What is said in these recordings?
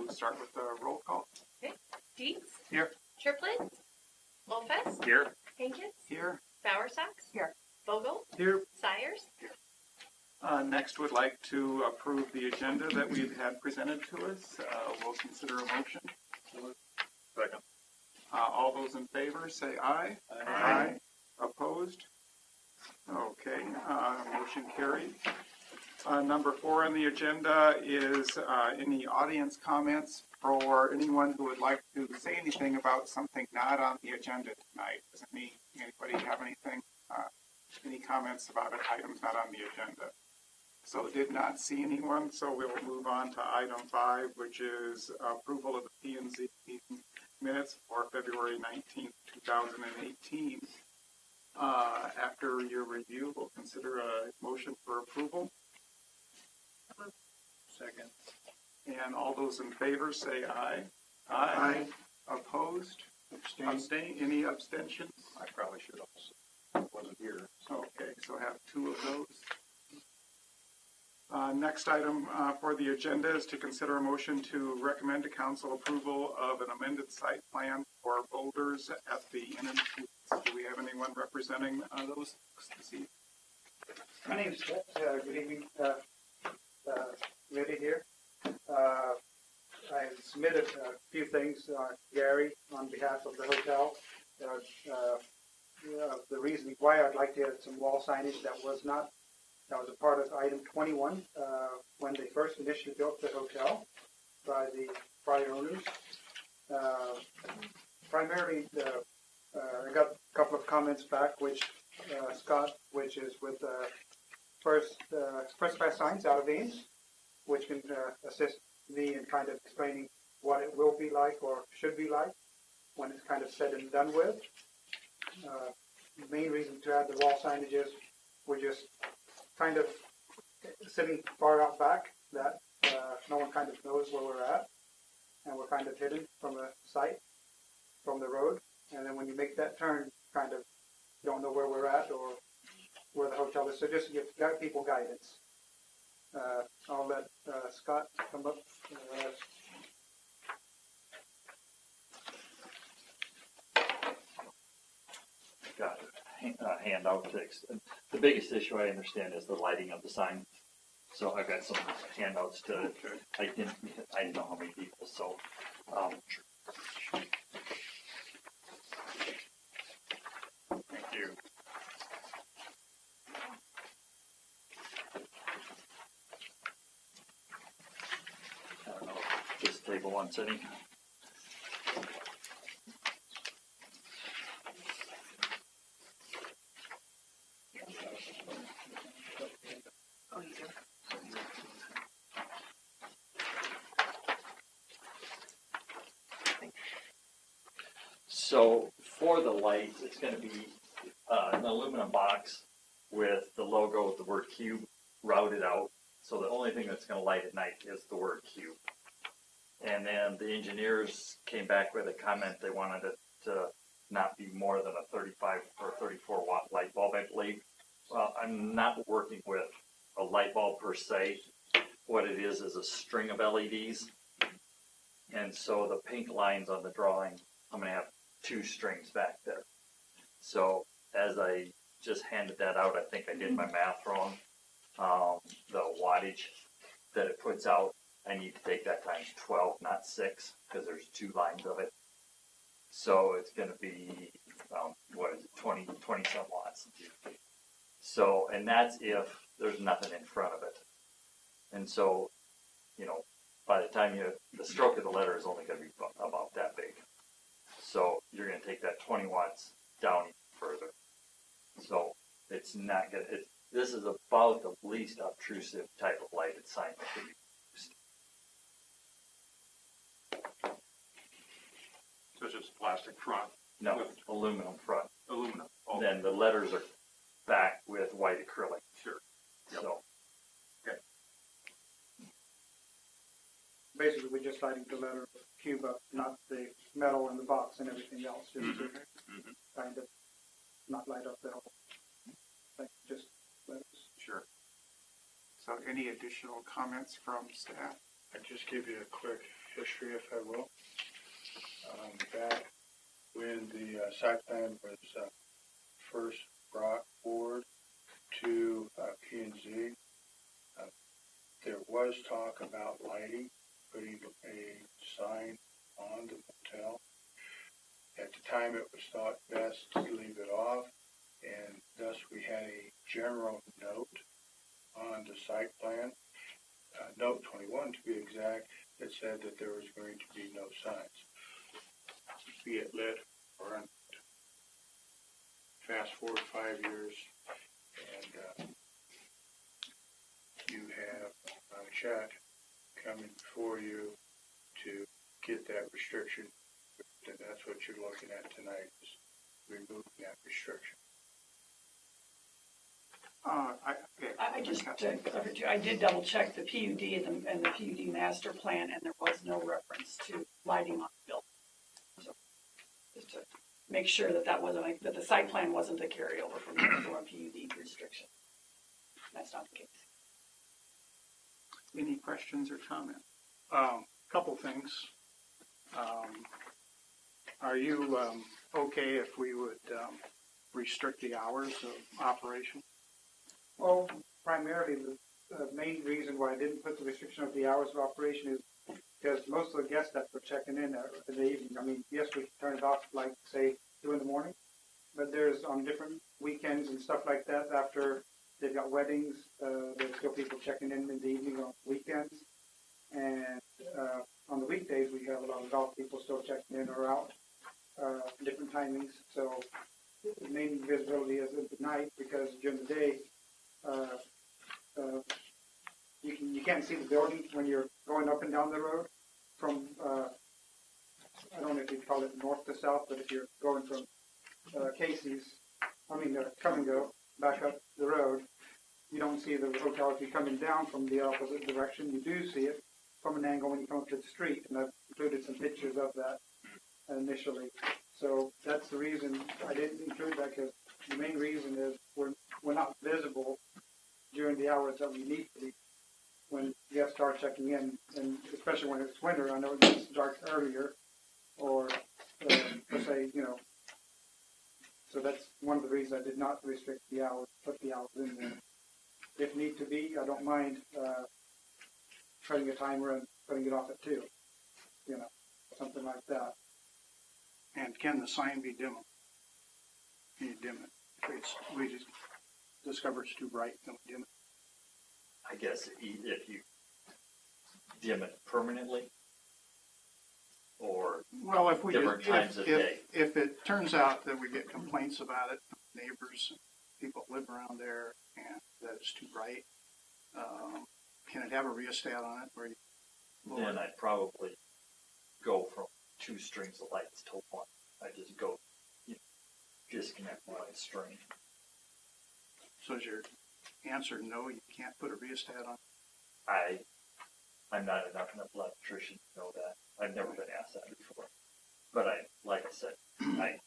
start with the roll call. Okay. Dietz. Here. Triplett. Lopez. Here. Hankins. Here. Bowersox. Here. Vogel. Here. Sires. Next, would like to approve the agenda that we've had presented to us. We'll consider a motion. Second. All those in favor say aye. Aye. Opposed? Okay, motion carried. Number 4 on the agenda is any audience comments for anyone who would like to say anything about something not on the agenda tonight. Does anybody have anything, any comments about items not on the agenda? So did not see anyone, so we'll move on to item 5, which is approval of the P&Z meeting minutes for February 19th, 2018. After your review, we'll consider a motion for approval. Second. And all those in favor say aye. Aye. Opposed? Abstain. Abstain? Any abstentions? I probably should also. Wasn't here. Okay, so have 2 of those. Next item for the agenda is to consider a motion to recommend to council approval of an amended site plan for boulders at the Inn and Suites. Do we have anyone representing those this evening? My name is Scott. Good evening, committee here. I submitted a few things, Gary, on behalf of the hotel. The reason why I'd like to add some wall signage that was a part of item 21 when they first initially built the hotel by the prior owners. Primarily, I got a couple of comments back, which Scott, which is with first class signs out of Ames, which can assist me in kind of explaining what it will be like or should be like when it's kind of said and done with. The main reason to add the wall signage is we're just kind of sitting far out back that no one kind of knows where we're at, and we're kind of hidden from the site, from the road. And then when you make that turn, kind of don't know where we're at or where the hotel is. So just to give people guidance. I'll let Scott come up. Got a handout fixed. The biggest issue I understand is the lighting of the sign. So I've got some handouts to, I didn't know how many people, so, thank you. I don't know if this table wants any. So for the lights, it's going to be an aluminum box with the logo with the word cube routed out. So the only thing that's going to light at night is the word cube. And then the engineers came back with a comment. They wanted it to not be more than a 35 or 34 watt light bulb, I believe. Well, I'm not working with a light bulb per se. What it is a string of LEDs. And so the pink lines on the drawing, I'm going to have 2 strings back there. So as I just handed that out, I think I did my math wrong. The wattage that it puts out, I need to take that times 12, not 6, because there's 2 lines of it. So it's going to be, 20 some watts. So, and that's if there's nothing in front of it. And so, by the time the stroke of the letter is only going to be about that big. So you're going to take that 20 watts down even further. So it's not going to, this is about the least obtrusive type of lighted sign that can be used. So it's just plastic front? No, with aluminum front. aluminum. Oh, Then the letters are back with white acrylic. sure. Yep. So, Basically, we're just lighting the letter cube up, not the metal in the box and everything else. Just to kind of not light up the whole thing, just letters. Sure. So any additional comments from staff? I'll just give you a quick history, if I will. Back when the site plan was first brought forward to P&Z, there was talk about lighting, putting a sign on the motel. At the time, it was thought best to leave it off, and thus we had a general note on the site plan, note 21 to be exact, that said that there was going to be no signs, be it lit or unlit. Fast forward 5 years, and you have Chad coming before you to get that restriction, and that's what you're looking at tonight, is removing that restriction. I did double check the PUD and the PUD master plan, and there was no reference to lighting on the building. So just to make sure that that the site plan wasn't a carryover from the PUD restriction. That's not the case. Any questions or comments? Couple things. Are you okay if we would restrict the hours of operation? Well, primarily, the main reason why I didn't put the restriction of the hours of operation is because most of the guests that were checking in in the evening, I mean, yes, we can turn it off, like, say, 2 in the morning, but there's on different weekends and stuff like that, after they've got weddings, there's still people checking in the evening on weekends. And on the weekdays, we have a lot of golf people still checking in or out, different timings. So the main visibility is at the night, because during the day, you can't see the building when you're going up and down the road from, I don't know if you call it north to south, but if you're going from Casey's, come and go back up the road, you don't see the hotel. If you're coming down from the opposite direction, you do see it from an angle when you come up to the street, and I've included some pictures of that initially. So that's the reason I didn't include that, because the main reason is we're not visible during the hours that we need to be when guests start checking in, and especially when it's winter. I know it gets dark earlier, or per se, So that's one of the reasons I did not restrict the hours, put the hours in there. If need to be, I don't mind setting a timer and putting it off at 2, something like that. And can the sign be dimmable? Can you dim it? We just discover it's too bright, then we dim it. I guess if you dim it permanently, or Well, if we different times of day. if it turns out that we get complaints about it from neighbors, people that live around there, and that it's too bright, can it have a rheostat on it where you lower then it? I'd probably go from 2 strings of lights to 1. I just go, disconnect one string. So is your answer no, you can't put a rheostat on? I'm not enough of an electrician to know that. I've never been asked that before. But like I said, I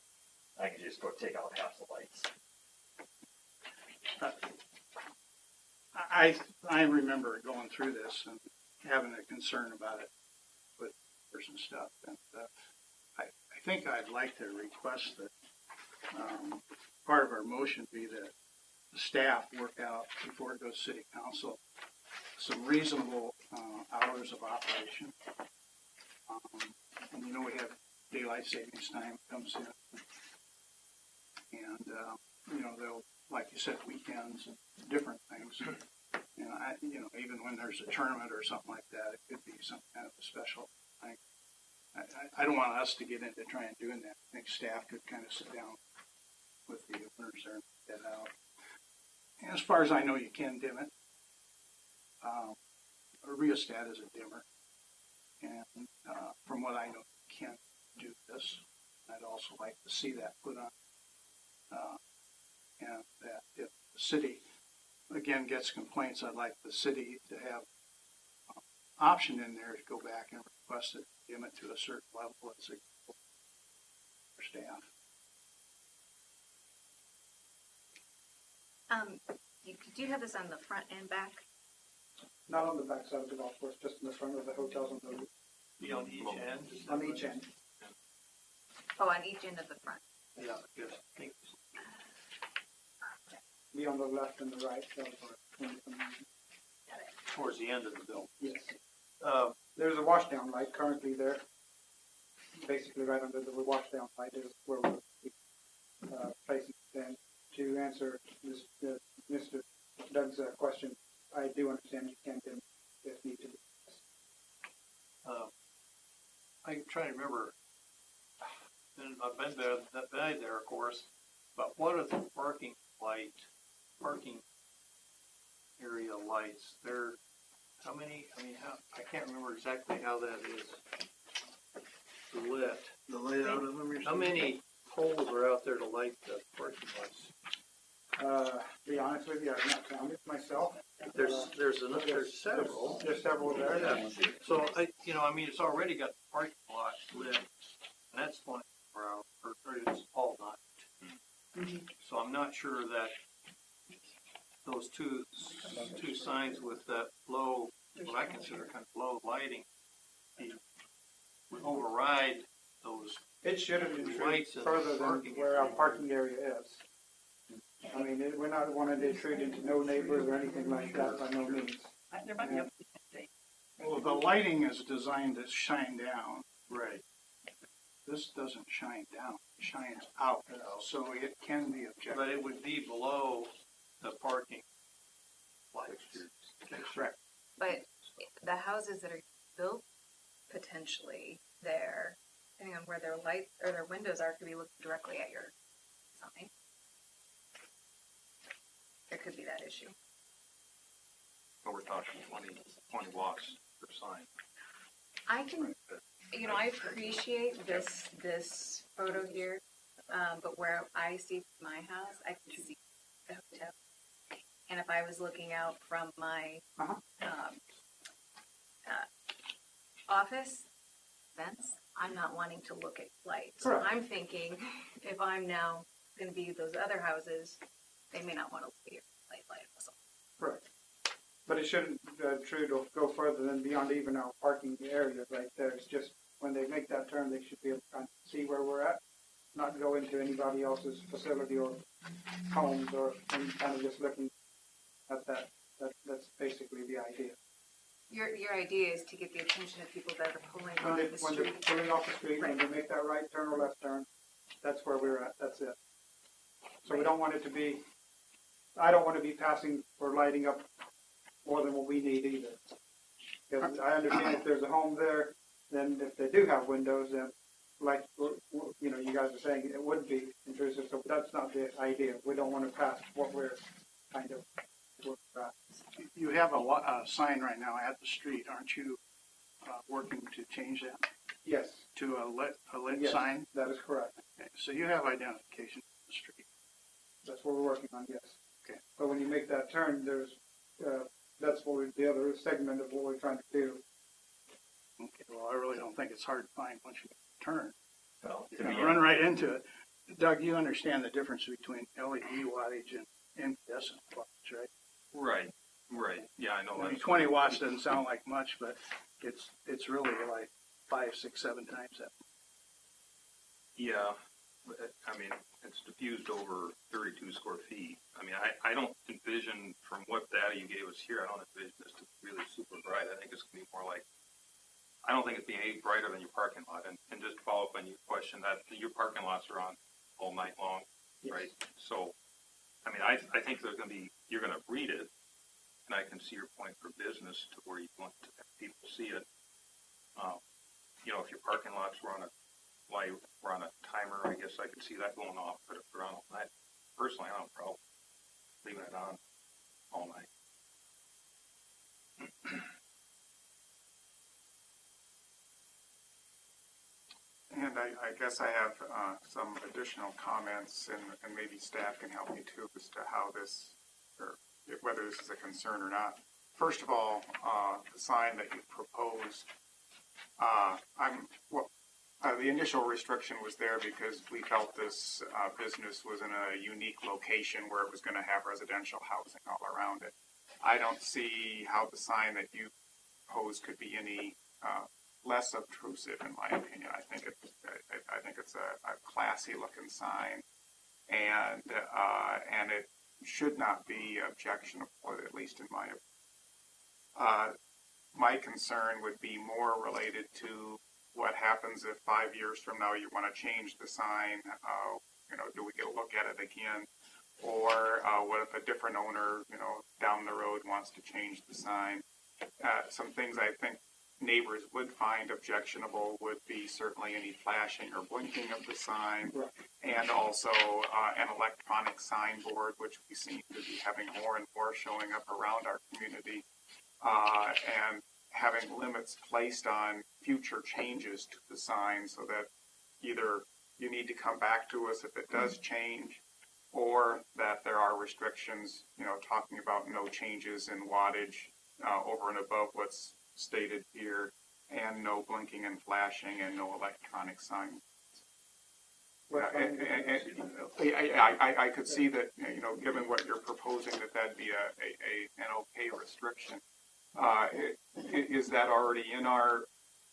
can just go take out half the lights. I remember going through this and having a concern about it with person stuff, and I think I'd like to request that part of our motion be that the staff work out before it goes to city council some reasonable hours of operation. And we have daylight savings time comes in, and they'll, like you said, weekends and different things. And even when there's a tournament or something like that, it could be some kind of a special thing. I don't want us to get into trying doing that. I think staff could kind of sit down with the owners there and get that out. And as far as I know, you can dim it. A rheostat is a dimmer. And from what I know, you can do this. I'd also like to see that put on. And that if the city, again, gets complaints, I'd like the city to have option in there to go back and request it, dim it to a certain level as a for staff. Do you have this on the front and back? Not on the back side of the golf course, just in the front of the hotels on the, Be on each end? is that on right? each end. Oh, on each end of the front. Yeah, yes, I think Be on the left and the right. towards the end of the building. Yes. Uh, There's a washdown light currently there. Basically, right under the washdown light is where we're placing it. And to answer this, Mr. Doug's question, I do understand you can dim if need to be. I'm trying to remember, and I've been there, of course, but what are the parking area lights? There, how many, I can't remember exactly how that is lit. The layout of them, How many poles are out there to light the parking lights? To be honest with you, I've not counted myself. There's several. There's several there. Yeah. So it's already got the parking lot lit, and that's 24 hours, or it's all night. So I'm not sure that those two signs with that low, what I consider kind of low lighting, would override those. It shouldn't intrude Lights and further than parking where our area. parking area is. I mean, we're not wanting to intrude into no neighbors or anything like that by no means. There might be a Oh, Well, the lighting is designed to shine down. right. This doesn't shine down, it shines out, so it can be objective. But it would be below the parking lights. Correct. But the houses that are built potentially there, depending on where their lights or their windows are, could be looking directly at your sign. There could be that issue. So we're talking 20 watts per sign. I can, I appreciate this photo here, but where I see my house, I can see the hotel. And if I was looking out from my office fence, I'm not wanting to look at lights. So Correct. I'm thinking, if I'm now going to be those other houses, they may not want to look at your light whistle. Correct. But it shouldn't intrude or go further than beyond even our parking area right there. It's just when they make that turn, they should be able to kind of see where we're at, not go into anybody else's facility or homes or any kind of just looking at that. That's basically the idea. Your idea is to get the attention of people that are pulling When off they, the when they're street. pulling off the street, when they make that right turn or left turn, that's where we're at. That's it. So we don't want it to be, I don't want to be passing or lighting up more than what we need either. Because I understand if there's a home there, then if they do have windows, then like, you guys are saying, it would be intrusive. So that's not the idea. We don't want to pass what we're kind of, we're at. You have a sign right now at the street, aren't you, working to change that Yes, to a lit yes, sign? that is correct. Okay, so you have identification of the street. That's what we're working on, yes. Okay. But when you make that turn, there's, that's what the other segment of what we're trying to do. Okay, well, I really don't think it's hard to find once you turn. Well, to You're be gonna run right into it. Doug, you understand the difference between LED wattage and incandescent wattage, right? Right. Yeah, I know. I mean, That's 20 watts doesn't sound like much, but it's really like 5, 6, 7 times that. Yeah, but, I mean, it's diffused over 32 square feet. I mean, I don't envision, from what data you gave us here, I don't envision this to be really super bright. I think it's going to be more like, I don't think it's being any brighter than your parking lot. And just to follow up on your question, that your parking lots are on all night long, right? So, I mean, I think there's going to be, you're going to read it, and I can see your point for business to where you want to have people see it. If your parking lots were on a timer, I guess I could see that going off. But if they're on all night, personally, I don't have a problem leaving it on all night. And I guess I have some additional comments, and maybe staff can help me too, as to how this, or whether this is a concern or not. First of all, the sign that you proposed, the initial restriction was there because we felt this business was in a unique location where it was going to have residential housing all around it. I don't see how the sign that you pose could be any less obtrusive, in my opinion. I think it's a classy looking sign, and it should not be objectionable, at least in my opinion. My concern would be more related to what happens if 5 years from now you want to change the sign. Do we get a look at it again? Or what if a different owner, down the road wants to change the sign? Some things I think neighbors would find objectionable would be certainly any flashing or blinking of the sign, and also an electronic signboard, which we seem to be having more and more showing up around our community, and having limits placed on future changes to the sign, so that either you need to come back to us if it does change, or that there are restrictions, talking about no changes in wattage over and above what's stated here, and no blinking and flashing, and no electronic sign. I could see that, given what you're proposing, that'd be an okay restriction. Is that already in our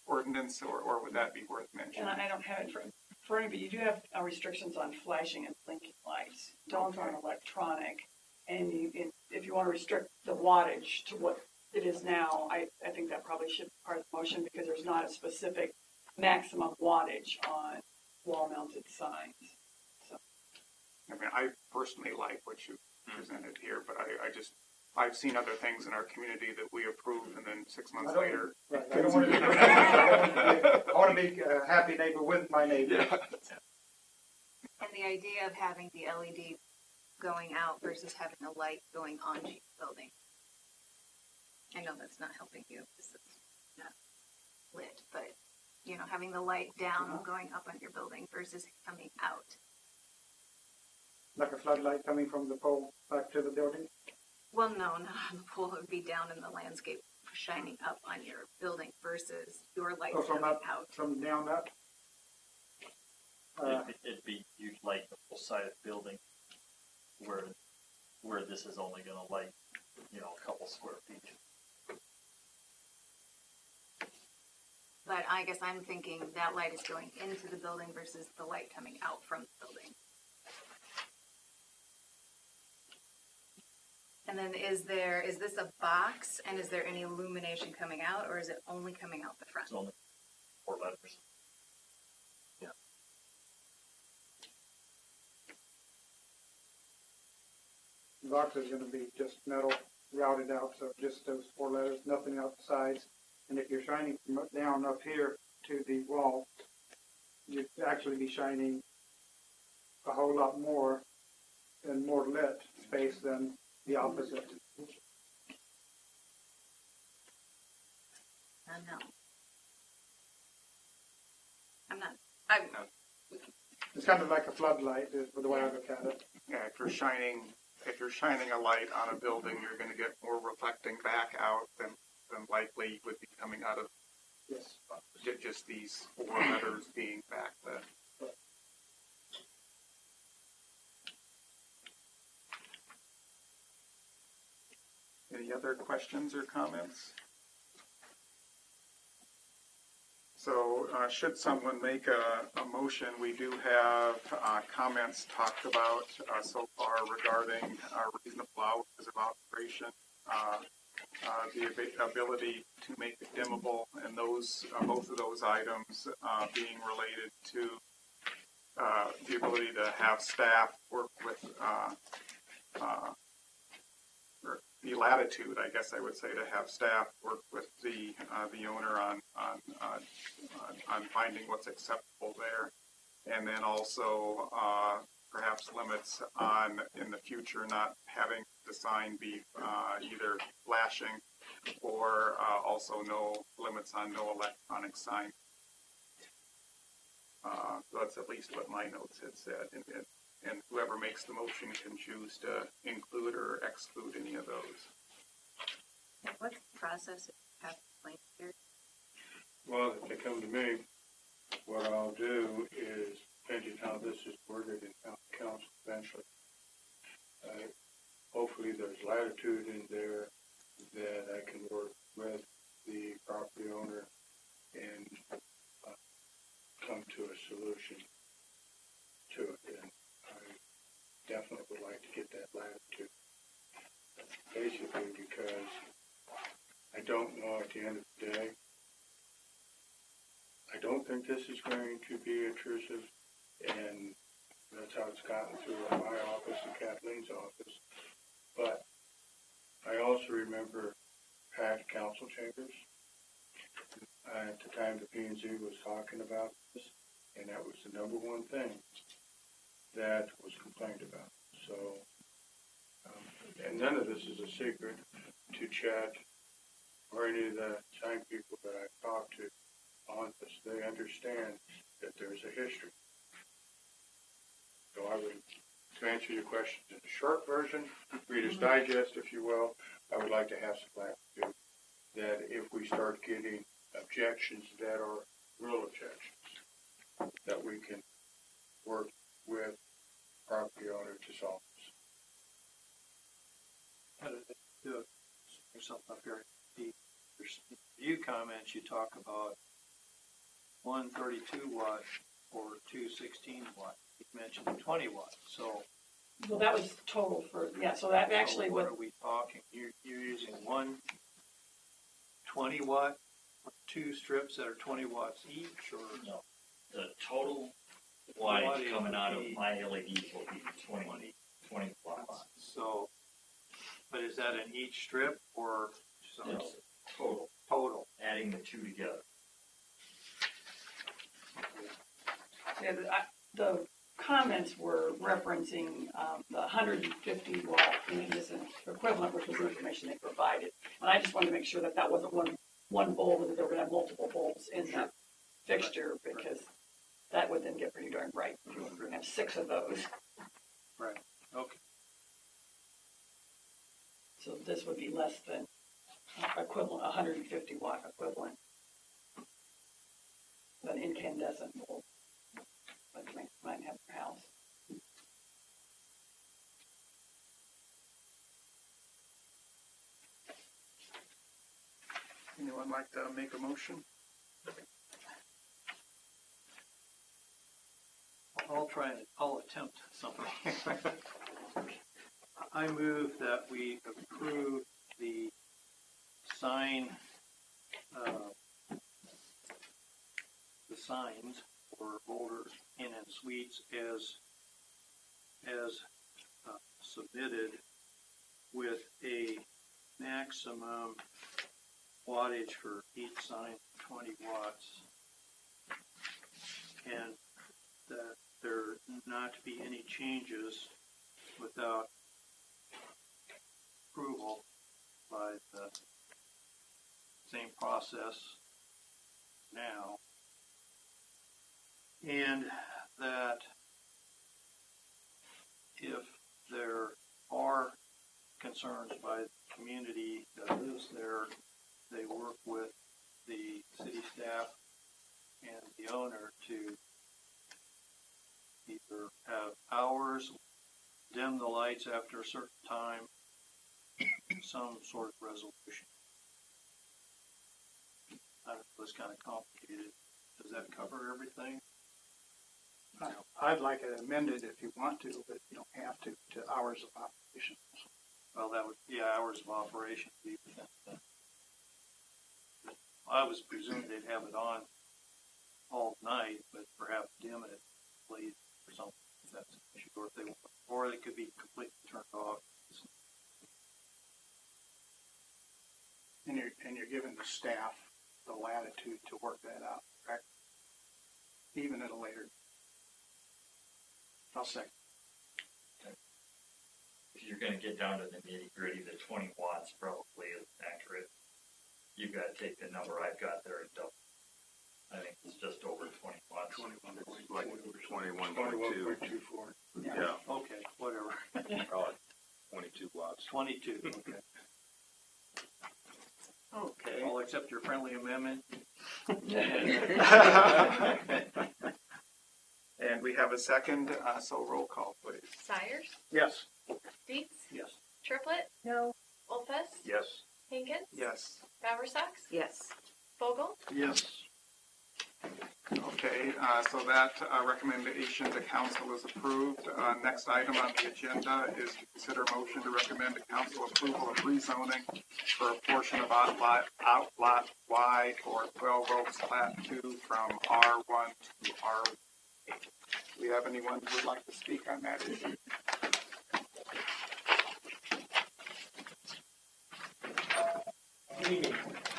ordinance, or would that be worth mentioning? And I don't have it for any, but you do have restrictions on flashing and blinking lights. Don't on electronic. And if you want to restrict the wattage to what it is now, I think that probably should be part of the motion, because there's not a specific maximum wattage on wall-mounted signs. So. I personally like what you presented here, but I've seen other things in our community that we approve, and then 6 months later. Right. I don't want to be, I want to be a happy neighbor with my neighbor. Yeah. And the idea of having the LED going out versus having a light going onto your building. I know that's not helping you because it's not lit, but having the light down going up on your building versus coming out. Like a floodlight coming from the pole back to the building. Well, no, not on the pole. It would be down in the landscape, shining up on your building versus your light coming out. From down up. It'd be, you'd light the full side of the building, where this is only going to light, a couple square feet. But I guess I'm thinking that light is going into the building versus the light coming out from the building. And then is this a box, and is there any illumination coming out, or is it only coming out the front? It's only 4 letters. Yeah. The box is going to be just metal routed out, so just those 4 letters, nothing out the sides. And if you're shining from down up here to the wall, you'd actually be shining a whole lot more and more lit space than the opposite. No. I'm not. It's kind of like a floodlight, is the way I look at it. Yeah, if you're shining a light on a building, you're going to get more reflecting back out than likely would be coming out of just these 4 letters being backlit. Any other questions or comments? So should someone make a motion, we do have comments talked about so far regarding reasonable hours of operation, the ability to make it dimmable, and both of those items being related to the ability to have staff work with or the latitude, I guess I would say, to have staff work with the owner on finding what's acceptable there, and then also perhaps limits on in the future not having the sign be either flashing, or also no limits on no electronic sign. That's at least what my notes had said, and whoever makes the motion can choose to include or exclude any of those. And what's the process have explained here? Well, if they come to me, what I'll do is, depending how this is worded in council eventually, hopefully there's latitude in there that I can work with the property owner and come to a solution to it. And I definitely would like to get that latitude. Basically because I don't know at the end of the day, I don't think this is going to be intrusive, and that's how it's gotten through my office and Kathleen's office. But I also remember past council chambers at the time the P&Z was talking about this, and that was the number one thing that was complained about. So, and none of this is a secret to Chad or any of the sign people that I've talked to on this. They understand that there's a history. So I would, to answer your question in a short version, Reader's Digest, if you will, I would like to have some latitude that if we start getting objections that are real objections, that we can work with property owner to solve this. How did they do it? Bring something up here. There's view comments, you talk about 132 watt or 216 watt. You mentioned 20 watt. So, Well, that was total for, yeah, so that actually so would, what are we talking? You're using one 20 watt or two strips that are 20 watts each, or No, the total wattage Wattage coming out of would be- my LEDs will be 20 watts. so? But is that in each strip or so? It's total, Total? adding the two together. yeah, the comments were referencing the 150 watt incandescent equivalent, which was the information they provided. And I just wanted to make sure that that wasn't one bulb, and that they were going to have multiple bulbs in that fixture, because that would then get pretty darn bright. If you were going to have 6 of those. Right. Okay. So this would be less than equivalent, 150 watt equivalent. An incandescent bulb, like you might have in your house. Anyone like to make a motion? I'll attempt something. I move that we approve the sign, the signs for Boulder Inn and Suites as submitted, with a maximum wattage for each sign, 20 watts, and that there not to be any changes without approval by the same process now, and that if there are concerns by the community that lives there, they work with the city staff and the owner to either have hours, dim the lights after a certain time, some sort of resolution. That was kind of complicated. Does that cover everything? I'd like it amended if you want to, but you don't have to hours of operation. Well, that would, yeah, hours of operation. I was presuming they'd have it on all night, but perhaps dim it late or something, if that's an issue, or if they want, or they could be completely turned off. And you're giving the staff the latitude to work that out, correct? Even at a later. I'll second. If you're gonna get down to the nitty gritty, the 20 watts probably is accurate. You've got to take the number I've got there and double. I think it's just over 20 watts. 21.2. 21.24. Yeah, Okay, whatever. call it 22 watts. 22, okay. Okay. I'll accept your friendly amendment. And we have a second, so roll call, please. Sires, Yes. Dietz, Yes. Triplett, No. Olfest, Yes. Hinkus, Borsaks, Yes. Vogel, Yes. Okay, so that recommendation to council is approved. Next item on the agenda is to consider motion to recommend to council approval of rezoning for a portion of outlot Y for 12 Oaks Plat 2 from R1 to R8. Do we have anyone who would like to speak on that issue? Good evening.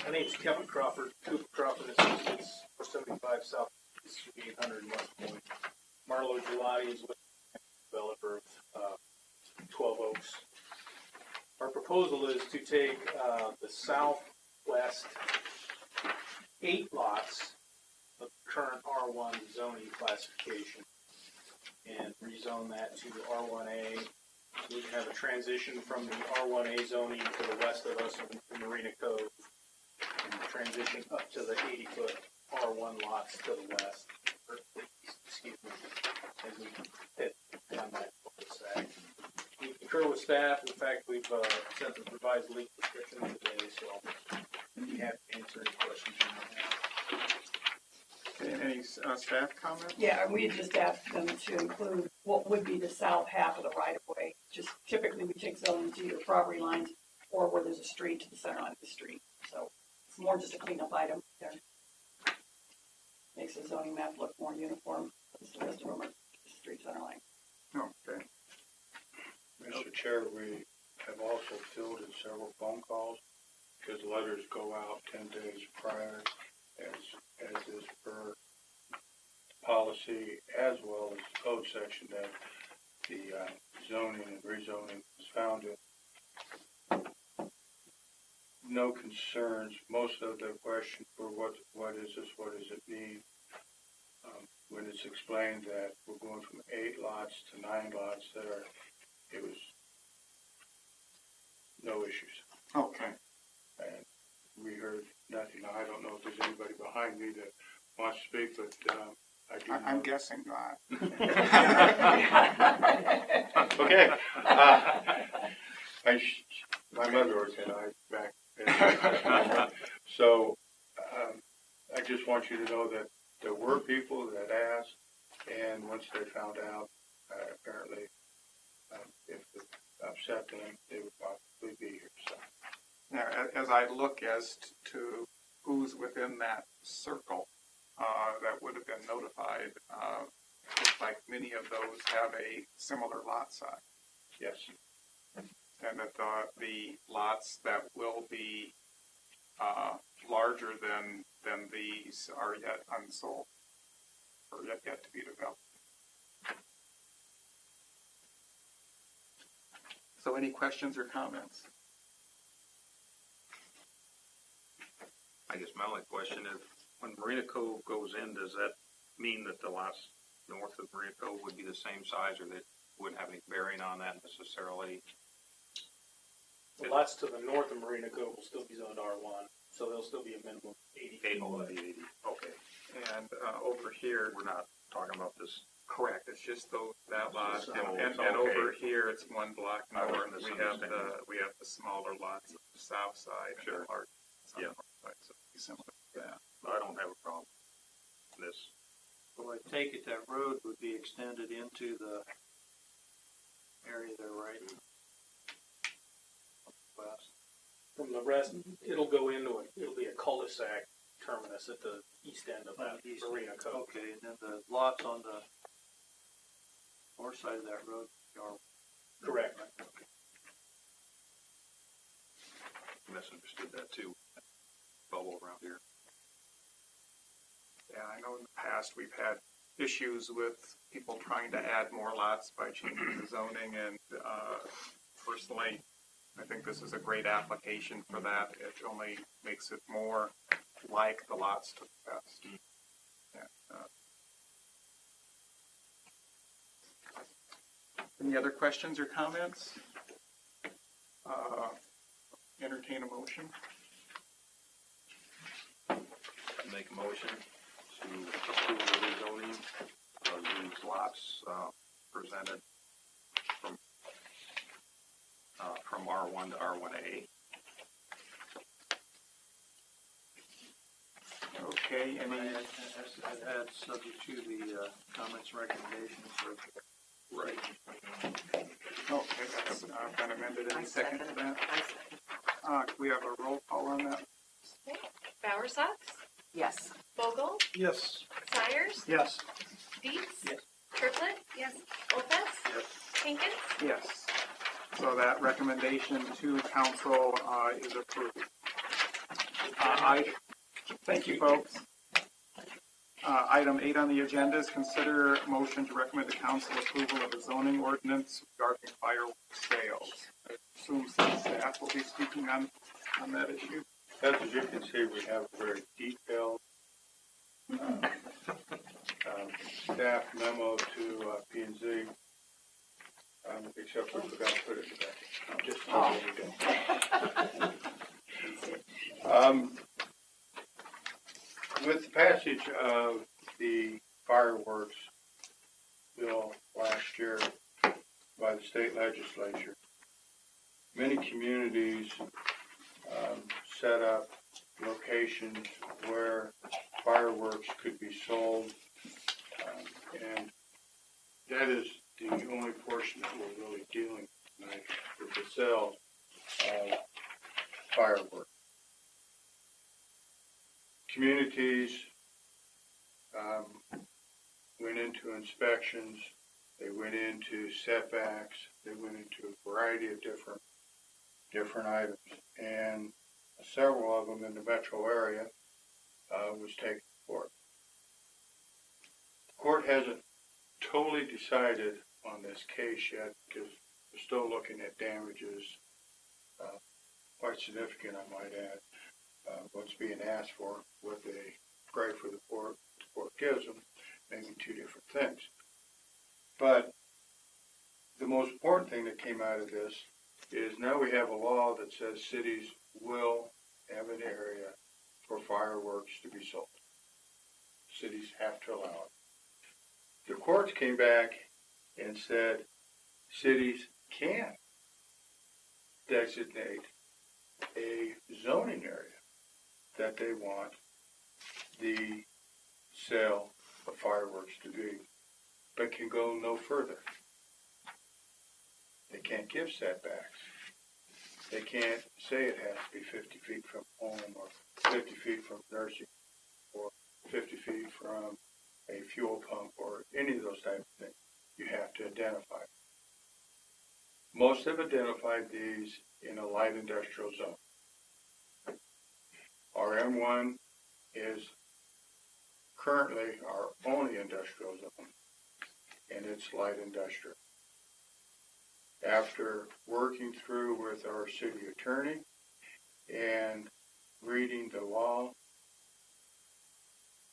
My name is Kevin Crawford, Cooper Crawford Associates, 475 South Street, 800 in West Point. Marlo Gelati is with developer of 12 Oaks. Our proposal is to take the southwest 8 lots of current R1 zoning classification and rezone that to R1A. We can have a transition from the R1A zoning to the west of us in Marina Cove, and transition up to the 80-foot R1 lots to the west, or east, excuse me, as we hit down that cul-de-sac. We concur with staff. In fact, we've sent the revised legal description today, so we have to answer any questions you might have. Okay, any staff comments? Yeah, and we had just asked them to include what would be the south half of the right-of-way. Just typically, we take zoning to either property lines or where there's a street to the center line of the street. So it's more just a cleanup item there. Makes the zoning map look more uniform, as the rest of them are street center line. Okay. Mr. Chair, we have also fielded several phone calls because letters go out 10 days prior as is per policy, as well as the code section that the zoning and rezoning is found in. No concerns. Most of the question for what is this, what does it mean? When it's explained that we're going from 8 lots to 9 lots, it was no issues. Okay. And we heard nothing. Now, I don't know if there's anybody behind me that wants to speak, but I do. I'm guessing not. Okay. My mother was in back then. So I just want you to know that there were people that asked, and once they found out, apparently, if it upset them, they would probably be here. So. Now, as I look as to who's within that circle that would have been notified, looks like many of those have a similar lot size. Yes. And that the lots that will be larger than these are yet unsold or yet to be developed. So any questions or comments? I guess my only question is, when Marina Cove goes in, does that mean that the lots north of Marina Cove would be the same size, or that wouldn't have any bearing on that necessarily? The lots to the north of Marina Cove will still be zoned R1, so there'll still be a minimum of 80 feet. Okay. And over here, We're not talking about this. correct, it's just that lot, So, and okay. over here, it's one block I was north. misunderstanding. We have the smaller lots on the south side and Sure. the large on Yeah. the north side, so it'd be similar to that. I don't have a problem with this. So I take it that road would be extended into the area there, right? West. From the rest, it'll be a cul-de-sac terminus at the east end of that East. Marina Cove. Okay, and then the lots on the north side of that road are. Correct. Misunderstood that too. Bubble around here. Yeah, I know in the past we've had issues with people trying to add more lots by changing the zoning, and personally, I think this is a great application for that. It only makes it more like the lots to the west. And, any other questions or comments? Entertain a motion. Make a motion to approve the rezoning of these lots presented from R1 to R1A. Okay, any, I add subject to the comments and recommendations of right. Okay, that's been amended. Any second to that? Can we have a roll call on that? Bowersox, Yes. Vogel, Yes. Sires, Yes. Dietz. Yes. Triplett. Yes. Olfest. Hankins. Yes. So that recommendation to council is approved. Thank you, folks. Item 8 on the agenda is consider motion to recommend to council approval of a zoning ordinance regarding fireworks sales. I assume city staff will be speaking on that issue. As you can see, we have a very detailed staff memo to P&Z, except we forgot to put it in the back. Just so there we go. With the passage of the fireworks bill last year by the state legislature, many communities set up locations where fireworks could be sold, and that is the only portion that we're really dealing with tonight, with the sale of fireworks. Communities went into inspections, they went into setbacks, they went into a variety of different items, and several of them in the metro area was taken to court. The court hasn't totally decided on this case yet because we're still looking at damages, quite significant, I might add. What's being asked for, what they pray for the court gives them, maybe two different things. But the most important thing that came out of this is now we have a law that says cities will have an area for fireworks to be sold. Cities have to allow it. The courts came back and said cities can designate a zoning area that they want the sale of fireworks to be, but can go no further. They can't give setbacks. They can't say it has to be 50 feet from home or 50 feet from nursing or 50 feet from a fuel pump or any of those types of things. You have to identify. Most have identified these in a light industrial zone. Our M1 is currently our only industrial zone, and it's light industrial. After working through with our city attorney and reading the law,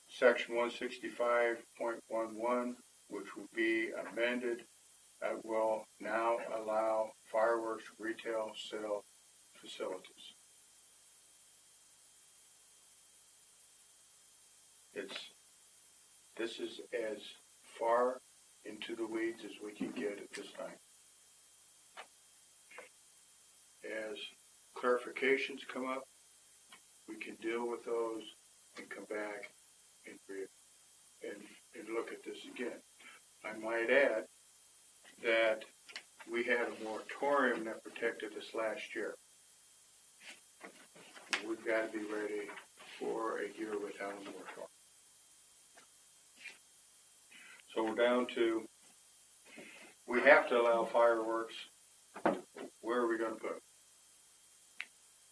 section 165.11, which will be amended, will now allow fireworks retail sale facilities. This is as far into the weeds as we can get at this time. As clarifications come up, we can deal with those and come back and look at this again. I might add that we had a moratorium that protected us last year. We've got to be ready for a year without a moratorium. So we're down to, we have to allow fireworks. Where are we going to put them?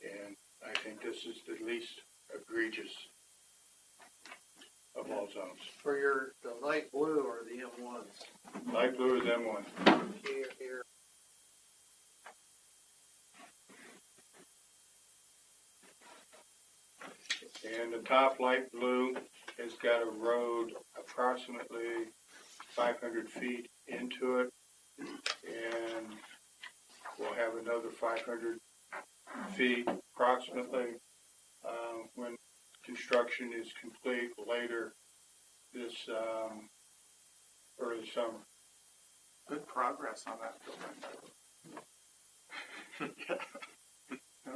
And I think this is the least egregious of all zones. For the light blue or the M1s? Light blue is M1. Here. And the top light blue has got a road approximately 500 feet into it, and we'll have another 500 feet approximately when construction is complete later this early summer. Good progress on that building.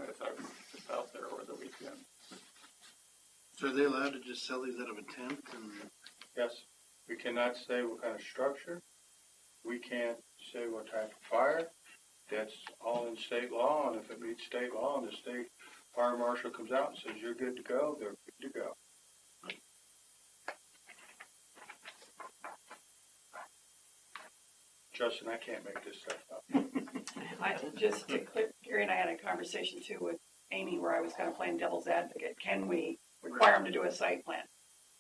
It's out there over the weekend. So are they allowed to just sell these out of a tent and? Yes, we cannot say what kind of structure. We can't say what type of fire. That's all in state law, and if it meets state law and the state fire marshal comes out and says you're good to go, they're good to go. Justin, I can't make this stuff up. Just to clear, Gary and I had a conversation too with Amy where I was kind of playing devil's advocate. Can we require them to do a site plan?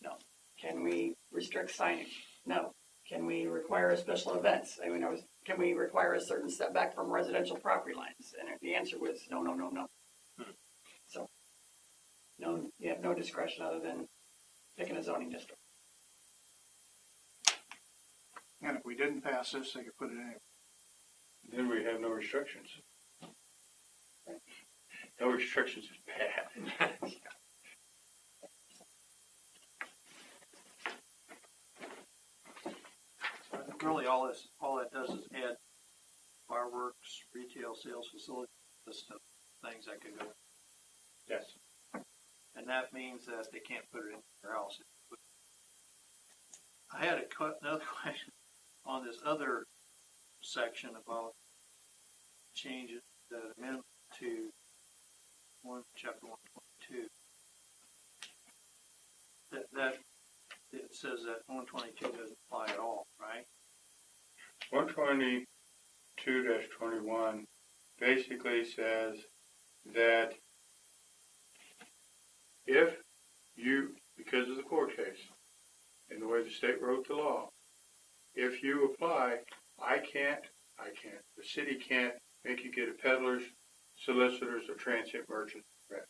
No. Can we restrict signage? No. Can we require special events? I mean, can we require a certain setback from residential property lines? And the answer was no, no, no, no. So, no, you have no discretion other than picking a zoning district. And if we didn't pass this, they could put it anywhere. Then we have no restrictions. No restrictions is bad. Really, all that does is add fireworks, retail sales facility, list of things that could go. Yes. And that means that they can't put it in their house. I had another question on this other section about changes the amendment to chapter 122. That it says that 122 doesn't apply at all, right? 122-21 basically says that if you, because of the court case and the way the state wrote the law, if you apply, the city can't make you get a peddler's, solicitor's, or transient merchant permit.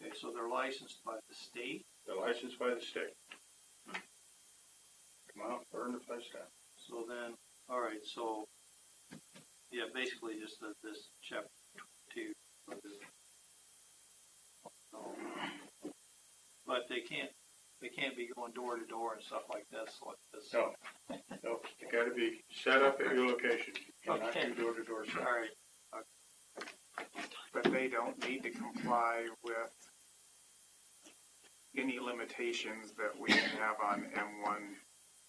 Okay, so they're licensed by the state. They're licensed by the state. Come out, burn the place down. So then, all right, so yeah, basically just this chapter 2. But they can't be going door to door and stuff like this. No, you got to be set up at your location. You cannot Okay. do door-to-door stuff. All right. But they don't need to comply with any limitations that we have on M1,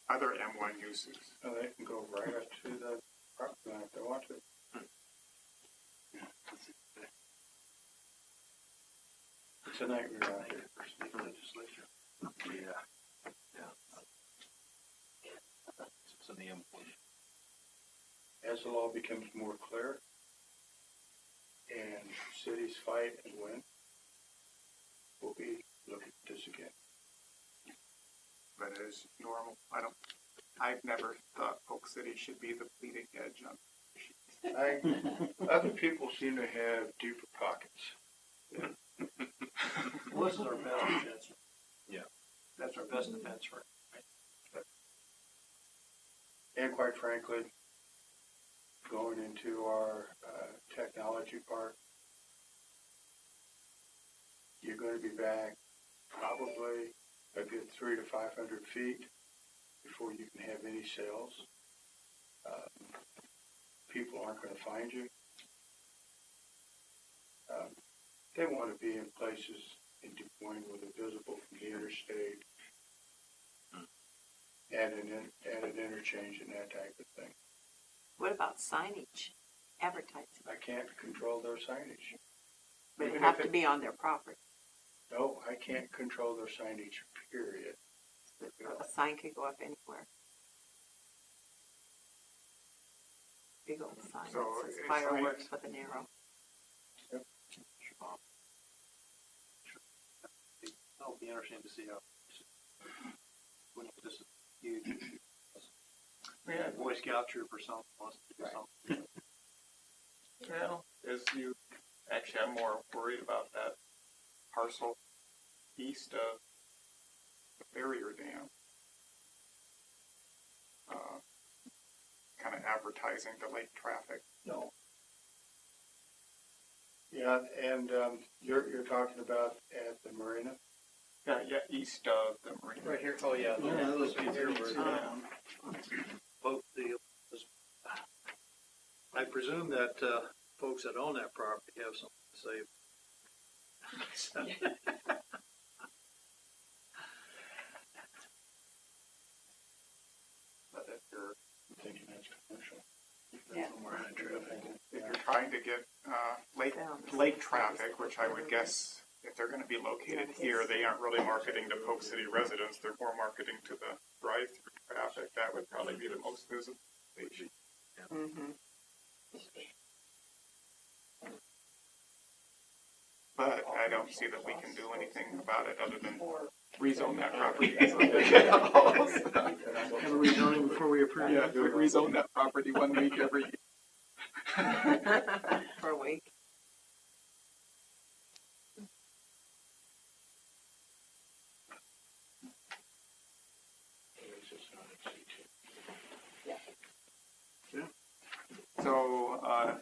other M1 uses. No, they can go right up to the property line if they want to. It's a nightmare out here. Legislature. Yeah. It's an M. As the law becomes more clear and cities fight and win, we'll be looking at this again. But as normal, I've never thought Polk City should be the bleeding edge on issues. Other people seem to have deeper pockets. Well, this is our best defense. Yeah. That's our best defense for it. And quite frankly, going into our technology park, you're going to be back probably a good 300 to 500 feet before you can have any sales. People aren't going to find you. They want to be in places in Des Moines where they're visible from the interstate and an interchange and that type of thing. What about signage, advertising? I can't control their signage. But Even it have if to be on their property. No, I can't control their signage, period. A sign could go up anywhere. Big old sign So that says it's fireworks with an arrow. It'll be interesting to see how when this is huge. Yeah. Boy Scout troop or something wants to do something. Well, I'm more worried about that parcel east of the barrier dam. Kind of advertising delayed traffic. No. Yeah, and you're talking about at the marina? Yeah, east of the marina. Right here. Oh yeah. Yeah, that looks Right here where good. boat deal is. I presume that folks that own that property have something to say. Yeah. Somewhere in traffic. If you're trying to get lake traffic, which I would guess if they're going to be located here, they aren't really marketing to Polk City residents. They're more marketing to the drive-through traffic. That would probably be the most visible station. Mm-hmm. But I don't see that we can do anything about it other than rezone that property. Have a rezoning before we approve. Yeah, rezone that property 1 week every year. For a week. So,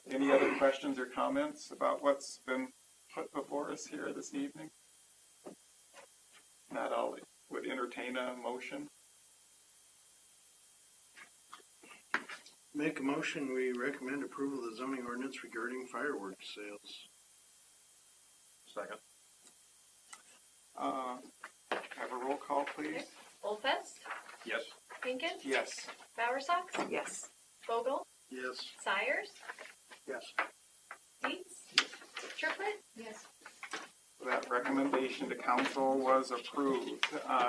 any other questions or comments about what's been put before us here this evening? Not all would entertain a motion. Make a motion, we recommend approval of the zoning ordinance regarding fireworks sales. Second. Have a roll call, please. Oldfest, Yes. Pinkett, Yes. Bowersox, Yes. Vogel, Yes. Sires, Yes. Dietz, Triplett. Yes. That recommendation to council was approved.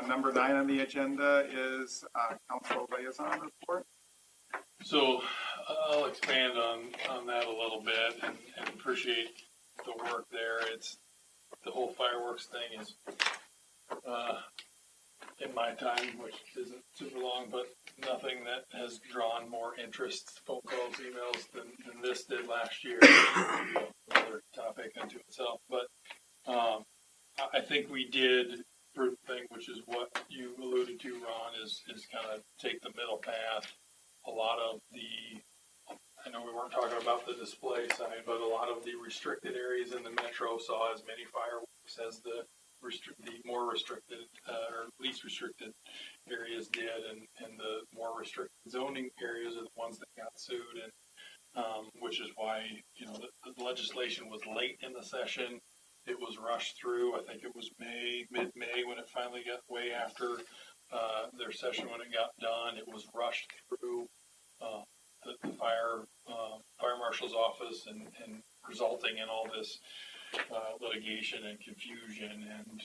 Number 9 on the agenda is council liaison report. So I'll expand on that a little bit and appreciate the work there. It's the whole fireworks thing is in my time, which isn't super long, but nothing that has drawn more interest, phone calls, emails than this did last year. Another topic unto itself, but I think we did prove the thing, which is what you alluded to, Ron, is kind of take the middle path. A lot of I know we weren't talking about the display sign, but a lot of the restricted areas in the metro saw as many fireworks as the more restricted or least restricted areas did, and the more restricted zoning areas are the ones that got sued, and which is why the legislation was late in the session. It was rushed through. I think it was mid-May when it finally got way after their session when it got done. It was rushed through the fire marshal's office and resulting in all this litigation and confusion and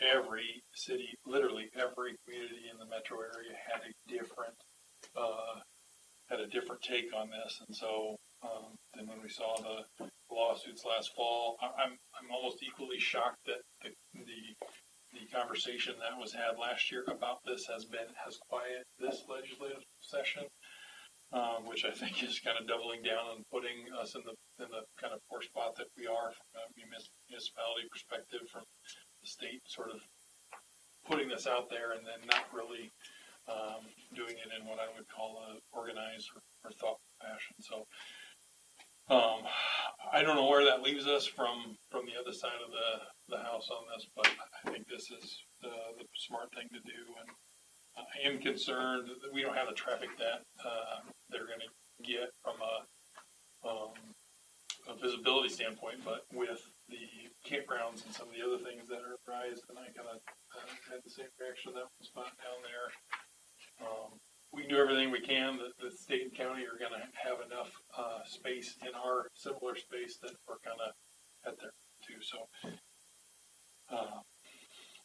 every city, literally every community in the metro area had a different take on this. And so then when we saw the lawsuits last fall, I'm almost equally shocked that the conversation that was had last year about this has quiet this legislative session, which I think is kind of doubling down and putting us in the kind of poor spot that we are from a municipality perspective, from the state sort of putting this out there and then not really doing it in what I would call a organized or thoughtful fashion. So I don't know where that leaves us from the other side of the house on this, but I think this is the smart thing to do. And I am concerned that we don't have the traffic that they're going to get from a visibility standpoint, but with the campgrounds and some of the other things that are raised, and I kind of had the same reaction that one spot down there. We can do everything we can. The state and county are going to have enough space in our similar space that we're kind of at there too. So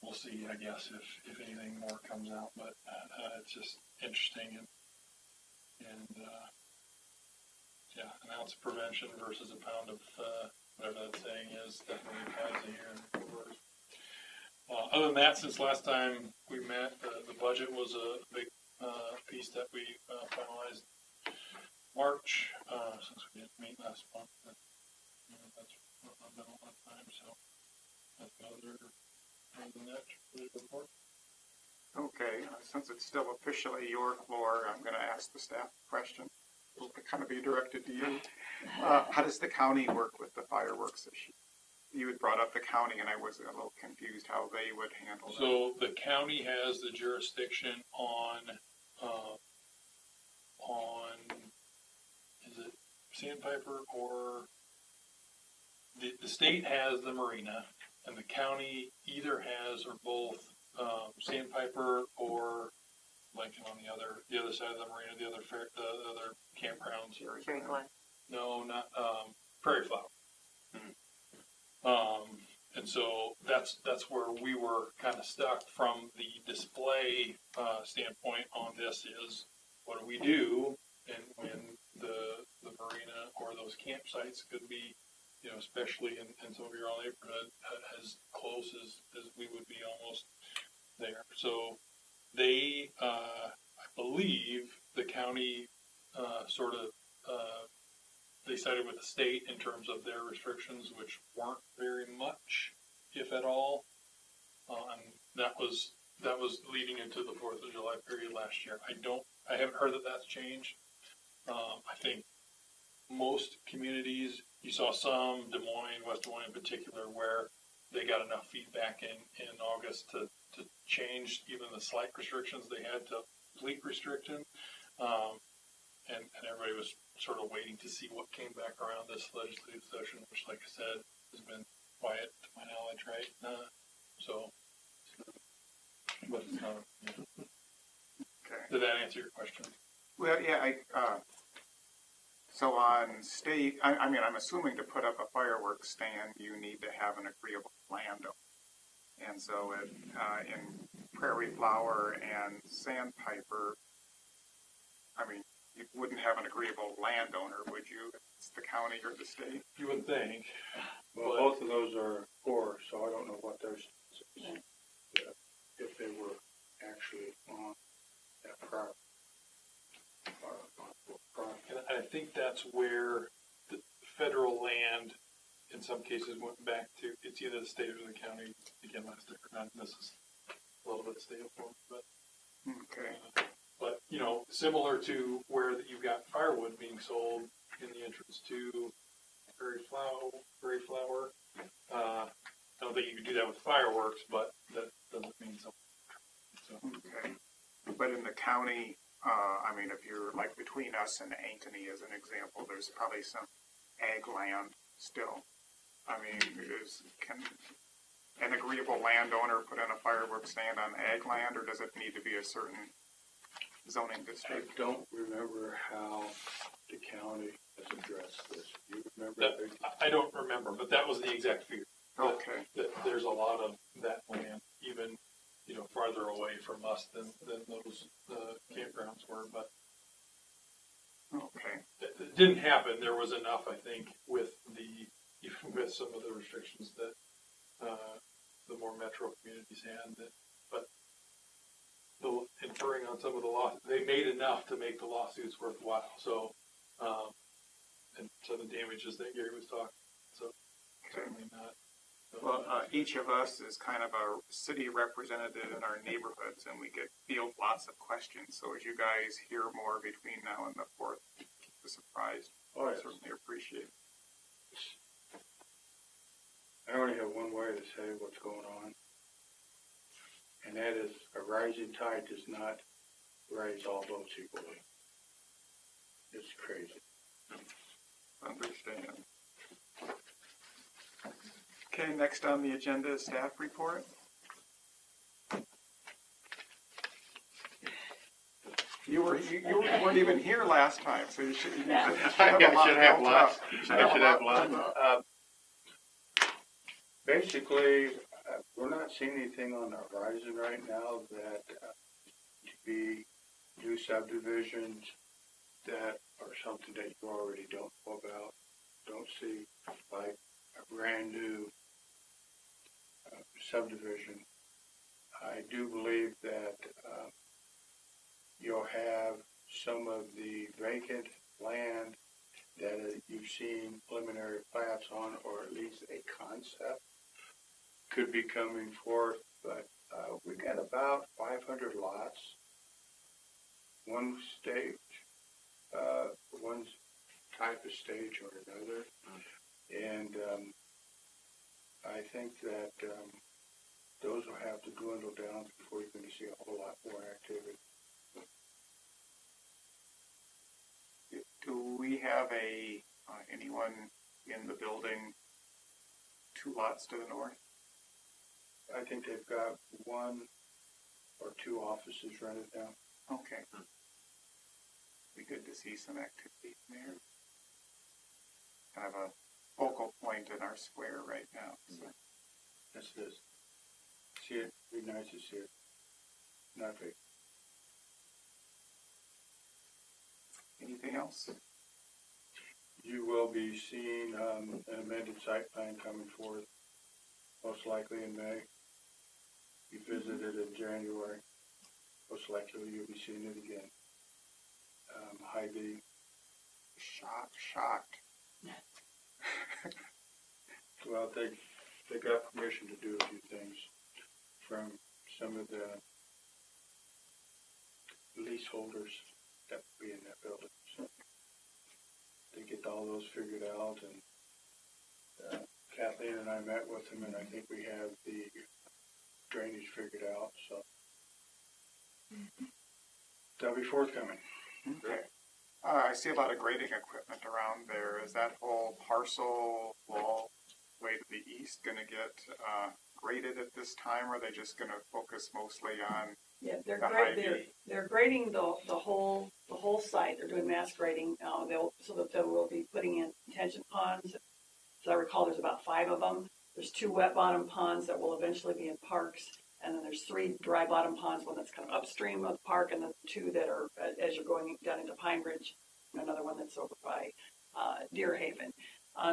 we'll see, I guess, if anything more comes out. But it's just interesting and an ounce of prevention versus a pound of whatever that saying is definitely applies here. Other than that, since last time we met, the budget was a big piece that we finalized March, since we didn't meet last month. That's been a long time, so that's other than that, report. Okay, since it's still officially your floor, I'm going to ask the staff a question. It'll kind of be directed to you. How does the county work with the fireworks issue? You had brought up the county, and I was a little confused how they would handle that. So the county has the jurisdiction on is it Sandpiper, or the state has the marina, and the county either has or both Sandpiper or, like on the other the other side of the marina, the other campgrounds. Cherry Glen. No, not, Prairie Flower. And so that's where we were kind of stuck from the display, standpoint on this is, what do we do? And when the marina or those campsites could be, especially in some of your own neighborhood, as close as we would be almost there. So they, I believe the county, they sided with the state in terms of their restrictions, which weren't very much, if at all. And that was leading into the 4th of July period last year. I haven't heard that that's changed. I think most communities, you saw some, Des Moines, West Des Moines in particular, where they got enough feedback in August to change even the slight restrictions they had to complete restriction. And everybody was sort of waiting to see what came back around this legislative session, which, like I said, has been quiet to my knowledge, right? But it's not. Okay. Did that answer your question? Well, yeah, so on state, I mean, I'm assuming to put up a fireworks stand, you need to have an agreeable landowner. And so in Prairie Flower and Sandpiper, I mean, you wouldn't have an agreeable landowner, would you? It's the county or the state? You would think. Well, both of those are core, so I don't know what their status is, if they were actually on that property. And I think that's where the federal land, in some cases, went back to, it's either the state or the county. Again, last year, this is a little bit state form, but. Okay. But, similar to where that you've got firewood being sold in the entrance to Prairie Flower. I don't think you could do that with fireworks, but that doesn't mean so. Okay. But in the county, I mean, if you're like between us and Ankeny as an example, there's probably some ag land still. I mean, can an agreeable landowner put in a fireworks stand on ag land, or does it need to be a certain zoning I district? don't remember how the county has addressed this. Do you remember? I don't remember, but that was the exact figure. Okay. That there's a lot of that land, even, farther away from us than those campgrounds were, but. Okay. It didn't happen. There was enough, I think, even with some of the restrictions that the more metro communities had. But inferring on some of the lawsuits, they made enough to make the lawsuits worthwhile. So, and so the damages that Gary was talking. So certainly not. Well, each of us is kind of a city representative in our neighborhoods, and we field lots of questions. So as you guys hear more between now and the 4th, keep us apprised. Oh, I yes. certainly appreciate it. I only have one way to say what's going on, and that is a rising tide does not raise all boats equally. It's crazy. Understand. Okay, next on the agenda is staff report. You weren't even here last time, so you should have lots. Basically, we're not seeing anything on the horizon right now that to be new subdivisions that are something that you already don't know about. Don't see like a brand new subdivision. I do believe that you'll have some of the vacant land that you've seen preliminary plats on, or at least a concept could be coming forth, but we've got about 500 lots, one stage, one type of stage or another, and I think that those will have to dwindle down before you're going to see a whole lot more activity. Do we have anyone in the building 2 lots to the north? I think they've got 1 or 2 offices rented now. Okay. Be good to see some activity there. Kind of a focal point in our square right now. So. Yes, it is. See it, be nice to see it. Not big. Anything else? You will be seeing an amended site plan coming forth, most likely in May. You visited in January. Most likely you'll be seeing it again. Hy-Vee. Shocked. Well, they got permission to do a few things from some of the leaseholders that will be in that building. So they get all those figured out, and Kathleen and I met with them, and I think we have the drainage figured out. So they'll be forthcoming. Okay. I see a lot of grading equipment around there. Is that whole parcel wall way to the east going to get graded at this time, or are they just going to focus mostly on? Yeah, The Hy-Vee. they're grading the whole site. They're doing mass grading. So that they will be putting in detention ponds. As I recall, there's about 5 of them. There's 2 wet bottom ponds that will eventually be in parks, and then there's 3 dry bottom ponds, one that's kind of upstream of the park, and then 2 that are as you're going down into Pine Ridge, and another one that's over by Deer Haven.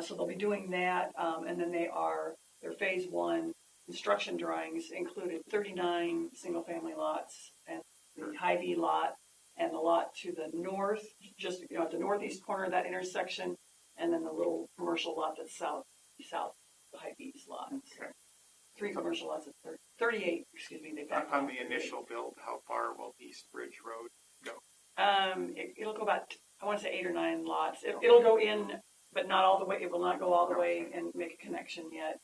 So they'll be doing that, and then their phase 1 construction drawings included 39 single-family lots, and the Hy-Vee lot, and the lot to the north, just at the northeast corner of that intersection, and then the little commercial lot that's south of the Hy-Vee's lot. Okay. 3 commercial lots of 38. Excuse me. They backed On off. the initial build, how far will East Bridge Road go? It'll go about, I want to say 8 or 9 lots. It'll go in, but not all the way. It will not go all the way and make a connection yet.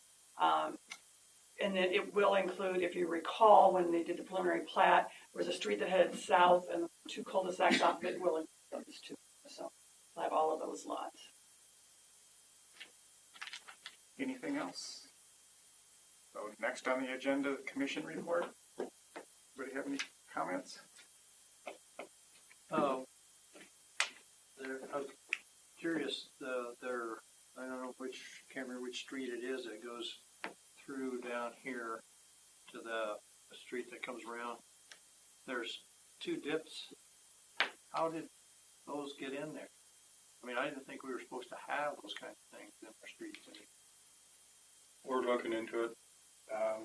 And then it will include, if you recall, when they did the preliminary plat, there was a street that headed south, and 2 cul-de-sacs off it will include those 2. So we'll have all of those lots. Anything else? So next on the agenda, the commission report. Anybody have any comments? I was curious, I don't know can't remember which street it is that goes through down here to the street that comes around. There's 2 dips. How did those get in there? I mean, I didn't think we were supposed to have those kinds of things in our streets. We're looking into it.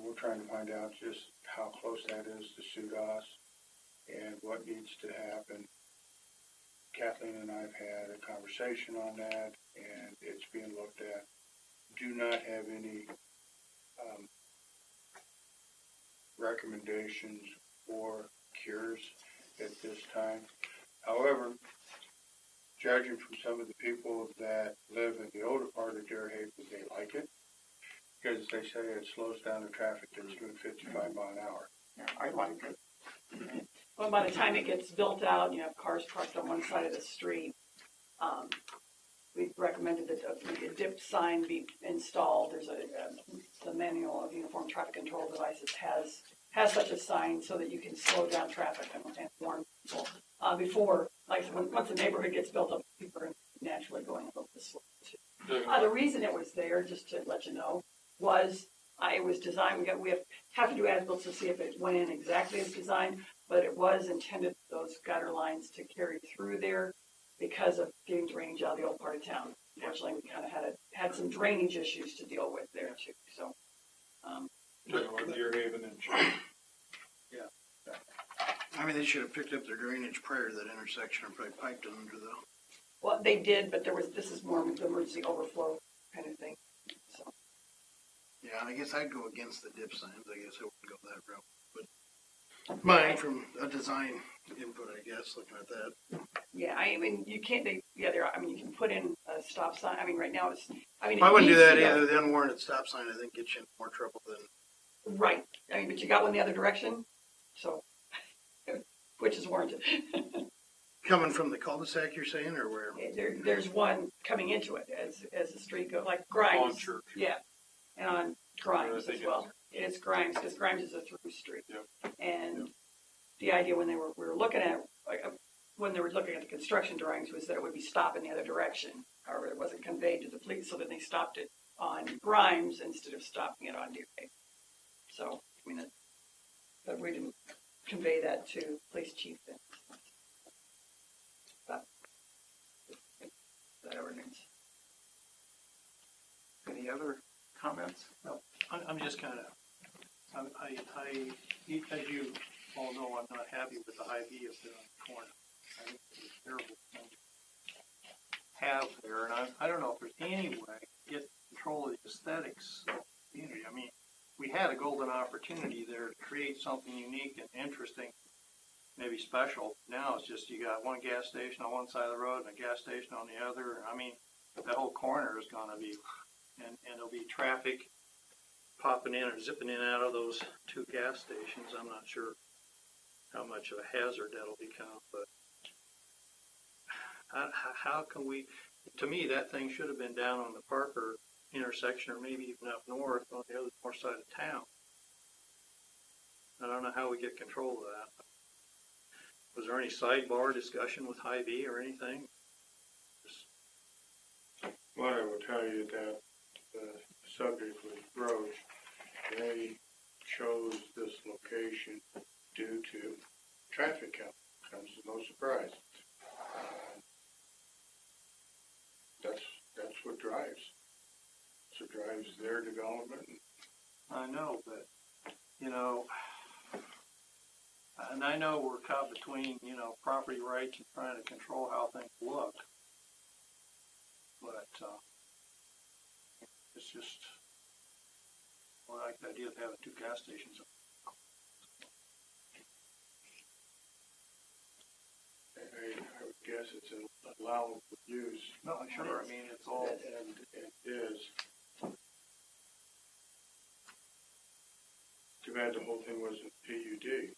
We're trying to find out just how close that is to SUDAS and what needs to happen. Kathleen and I have had a conversation on that, and it's being looked at. Do not have any recommendations or cures at this time. However, judging from some of the people that live in the older part of Deer Haven, they like it because they say it slows down the traffic that's doing 55 mile an hour. Yeah, I like it. Well, by the time it gets built out, you have cars parked on one side of the street. We recommended that a dip sign be installed. There's the manual of uniform traffic control devices has such a sign so that you can slow down traffic and warn people before, like once the neighborhood gets built up, people are naturally going a little bit slow too. The reason it was there, just to let you know, was it was designed. We have to do as-built to see if it went in exactly as designed, but it was intended for those gutter lines to carry through there because of getting drainage out of the old part of town. Unfortunately, we kind of had some drainage issues to deal with there too. So, Deer Haven and I mean, they should have picked up their drainage prior to that intersection or probably piped it under though. well, they did, but this is more the emergency overflow kind of thing. So, Yeah, I guess I'd go against the dip signs. I guess I wouldn't go that route. But mine from a design input, I guess, looking at that. yeah, I mean, you can't. You can put in a stop sign. I mean, right now it's. I mean, I wouldn't do that either. either. The unwarranted stop sign, I think, gets you in more trouble than. Right. I mean, but you got one the other direction, so which is warranted. Coming from the cul-de-sac, you're saying, or where? There's one coming into it as the street goes, like Grimes. On Church. Yeah, and on Grimes I as think well. It's Grimes because Grimes is a through street. Yep. And the idea when we were looking at, like, when they were looking at the construction drawings, was that it would be stopped in the other direction. However, it wasn't conveyed to the police, so then they stopped it on Grimes instead of stopping it on Deer. So, I mean, that we didn't convey that to police chief then. That ordinance. Any other comments? I'm just kind of, as you all know, I'm not happy with the Hy-Vee up there on the corner. I think it's a terrible thing to have there, and I don't know if there's any way to get control of the aesthetics of the community. I mean, we had a golden opportunity there to create something unique and interesting, maybe special. Now it's just you got one gas station on one side of the road and a gas station on the other. I mean, that whole corner is going to be, and there'll be traffic popping in or zipping in and out of those two gas stations. I'm not sure how much of a hazard that'll become, but how can we, to me, that thing should have been down on the Parker intersection or maybe even up north on the other north side of town. I don't know how we get control of that. Was there any sidebar discussion with Hy-Vee or anything? Well, I will tell you that the subject was broached. They chose this location due to traffic count. Comes to no surprise. That's what drives. So drives their development. I know, but, you know, and I know we're caught between, you know, property rights and trying to control how things look. But, it's just, I like the idea of having two gas stations. I would guess it's an allowable use. No, sure, I mean, it's all. And it is. Too bad the whole thing wasn't PUD.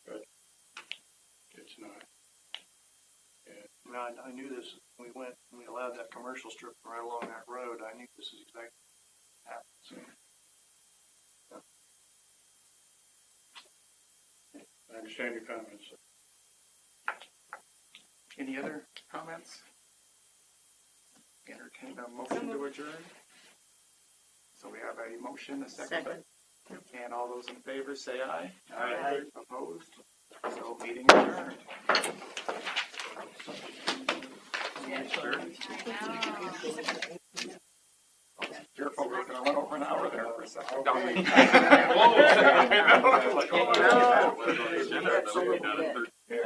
But it's not. I mean, I knew this, when we allowed that commercial strip right along that road, I knew this is exactly what happened, so. I understand your comments. Any other comments? Entertain a motion to adjourn. So we have a motion, a second. And all those in favor say aye. Aye. Opposed? So meeting adjourned. Careful, we're gonna run over an hour there for a second. Yeah, it's a little bit.